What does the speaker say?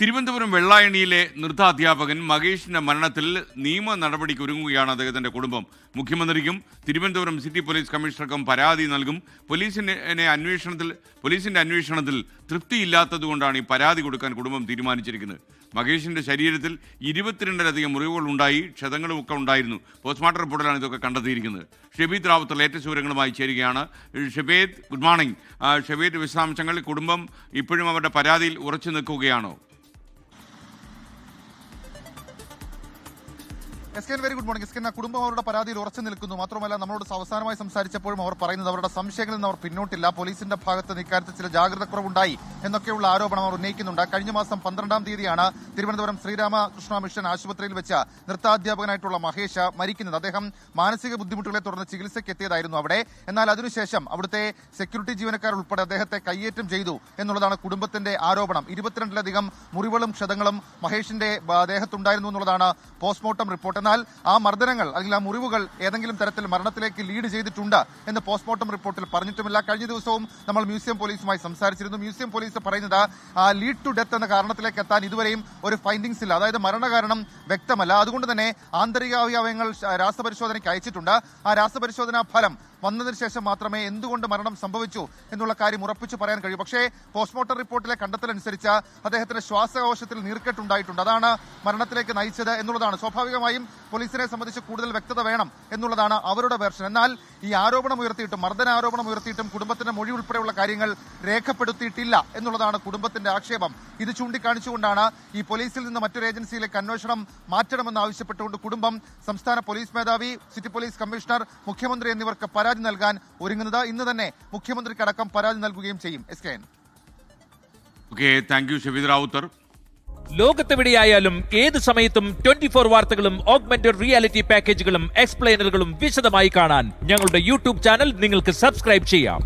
തിരുവനന്തപുരം വെള്ളായണിയിലെ നൃത്താധ്യാപകൻ മഹേഷിന്റെ മരണത്തിൽ നിയമ നടപടിക്ക് ഒരുങ്ങുകയാണ് അദ്ദേഹത്തിന്റെ കുടുംബം. മുഖ്യമന്ത്രിക്കും തിരുവനന്തപുരം സിറ്റി പോലീസ് കമ്മീഷണർക്കും പരാതി നൽകും. പോലീസിന്റെ അന്വേഷണത്തിൽ തൃപ്തിയില്ലാത്തതുകൊണ്ടാണ് ഈ പരാതി കൊടുക്കാൻ കുടുംബം തീരുമാനിച്ചിരിക്കുന്നത്. മഹേഷിന്റെ ശരീരത്തിൽ 22-ലധികം മുറിവുകൾ ഉണ്ടായി, ക്ഷതങ്ങളുമൊക്കെ ഉണ്ടായിരുന്നു. പോസ്റ്റ്മോർട്ടം റിപ്പോർട്ടിലാണ് ഇതൊക്കെ കണ്ടെത്തിയിരിക്കുന്നത്. ഷെബീദ് റാവുത്തർ ലേറ്റസ്റ്റ് വിവരങ്ങളുമായി ചേരുകയാണ്. Shebeed, good morning. ഷെബീദ്, വിശദാംശങ്ങൾ. കുടുംബം ഇപ്പോഴും അവരുടെ പരാതിയിൽ ഉറച്ചു നിൽക്കുകയാണോ? Very good morning. എസ്കെൻ, കുടുംബം അവരുടെ പരാതിയിൽ ഉറച്ചു നിൽക്കുന്നു. മാത്രമല്ല, നമ്മളോട് അവസാനമായി സംസാരിച്ചപ്പോഴും അവർ പറയുന്നത് അവരുടെ സംശയങ്ങളിൽ നിന്ന് അവർ പിന്നോട്ടില്ല. പോലീസിന്റെ ഭാഗത്ത് ഇക്കാര്യത്തിൽ ചില ജാഗ്രത കുറവുണ്ടായി എന്നൊക്കെയുള്ള ആരോപണം അവർ ഉന്നയിക്കുന്നുണ്ട്. കഴിഞ്ഞ മാസം 12-ാം തീയതിയാണ് തിരുവനന്തപുരം ശ്രീരാമകൃഷ്ണ മിഷൻ ആശുപത്രിയിൽ വെച്ച നൃത്താധ്യാപകനായിട്ടുള്ള മഹേഷ് മരിക്കുന്നത്. അദ്ദേഹം മാനസിക ബുദ്ധിമുട്ടുകളെ തുടർന്ന് ചികിത്സയ്ക്ക് എത്തിയതായിരുന്നു അവിടെ. എന്നാൽ അതിനുശേഷം അവിടുത്തെ സെക്യൂരിറ്റി ജീവനക്കാർ ഉൾപ്പെടെ അദ്ദേഹത്തെ കയ്യേറ്റം ചെയ്തു എന്നുള്ളതാണ് കുടുംബത്തിന്റെ ആരോപണം. 22-ലധികം മുറിവുകളും ക്ഷതങ്ങളും മഹേഷിന്റെ ദേഹത്തുണ്ടായിരുന്നു എന്നുള്ളതാണ് പോസ്റ്റ്മോർട്ടം റിപ്പോർട്ട്. എന്നാൽ ആ മർദ്ദനങ്ങൾ അല്ലെങ്കിൽ ആ മുറിവുകൾ ഏതെങ്കിലും തരത്തിൽ മരണത്തിലേക്ക് ലീഡ് ചെയ്തിട്ടുണ്ട് എന്ന് പോസ്റ്റ്മോർട്ടം റിപ്പോർട്ടിൽ പറഞ്ഞിട്ടുമില്ല. കഴിഞ്ഞ ദിവസവും നമ്മൾ മ്യൂസിയം പോലീസുമായി സംസാരിച്ചിരുന്നു. മ്യൂസിയം പോലീസ് പറയുന്നത് ലീഡ് ടു ഡെത്ത് എന്ന കാരണത്തിലേക്ക് എത്താൻ ഇതുവരെയും ഒരു ഫൈൻഡിങ്സ് ഇല്ല. അതായത് മരണകാരണം വ്യക്തമല്ല. അതുകൊണ്ട് തന്നെ ആന്തരികാവയവങ്ങൾ രാസപരിശോധനയ്ക്ക് അയച്ചിട്ടുണ്ട്. ആ രാസപരിശോധനാ ഫലം വന്നതിന് ശേഷം മാത്രമേ എന്തുകൊണ്ട് മരണം സംഭവിച്ചു എന്നുള്ള കാര്യം ഉറപ്പിച്ചു പറയാൻ കഴിയൂ. പക്ഷേ പോസ്റ്റ്മോർട്ടം റിപ്പോർട്ടിലെ കണ്ടെത്തലനുസരിച്ച് അദ്ദേഹത്തിന്റെ ശ്വാസകോശത്തിൽ നീർക്കെട്ടുണ്ടായിട്ടുണ്ട്. അതാണ് മരണത്തിലേക്ക് നയിച്ചത് എന്നുള്ളതാണ്. സ്വാഭാവികമായും പോലീസിനെ സംബന്ധിച്ച് കൂടുതൽ വ്യക്തത വേണം എന്നുള്ളതാണ് അവരുടെ വേർഷൻ. എന്നാൽ ഈ ആരോപണം ഉയർത്തിയിട്ടും മർദ്ദനാരോപണം ഉയർത്തിയിട്ടും കുടുംബത്തിന്റെ മൊഴി ഉൾപ്പെടെയുള്ള കാര്യങ്ങൾ രേഖപ്പെടുത്തിയിട്ടില്ല എന്നുള്ളതാണ് കുടുംബത്തിന്റെ ആക്ഷേപം. ഇത് ചൂണ്ടിക്കാണിച്ചുകൊണ്ടാണ് ഈ പോലീസിൽ നിന്ന് മറ്റൊരു ഏജൻസിയിലേക്ക് അന്വേഷണം മാറ്റണമെന്ന് ആവശ്യപ്പെട്ടുകൊണ്ട് കുടുംബം സംസ്ഥാന പോലീസ് മേധാവി, സിറ്റി പോലീസ് കമ്മീഷണർ, മുഖ്യമന്ത്രി എന്നിവർക്ക് പരാതി നൽകാൻ ഒരുങ്ങുന്നത്. ഇന്ന് തന്നെ മുഖ്യമന്ത്രിക്കടക്കം പരാതി നൽകുകയും ചെയ്യും. എസ്കെൻ. Thank you Shebeed Rawther. ലോകത്തെവിടെയായാലും ഏത് സമയത്തും 24 വാർത്തകളും ഓഗ്മെന്റഡ് റിയാലിറ്റി പാക്കേജുകളും എക്സ്പ്ലെയിനറുകളും വിശദമായി കാണാൻ ഞങ്ങളുടെ യൂട്യൂബ് ചാനൽ നിങ്ങൾക്ക് സബ്സ്ക്രൈബ് ചെയ്യാം.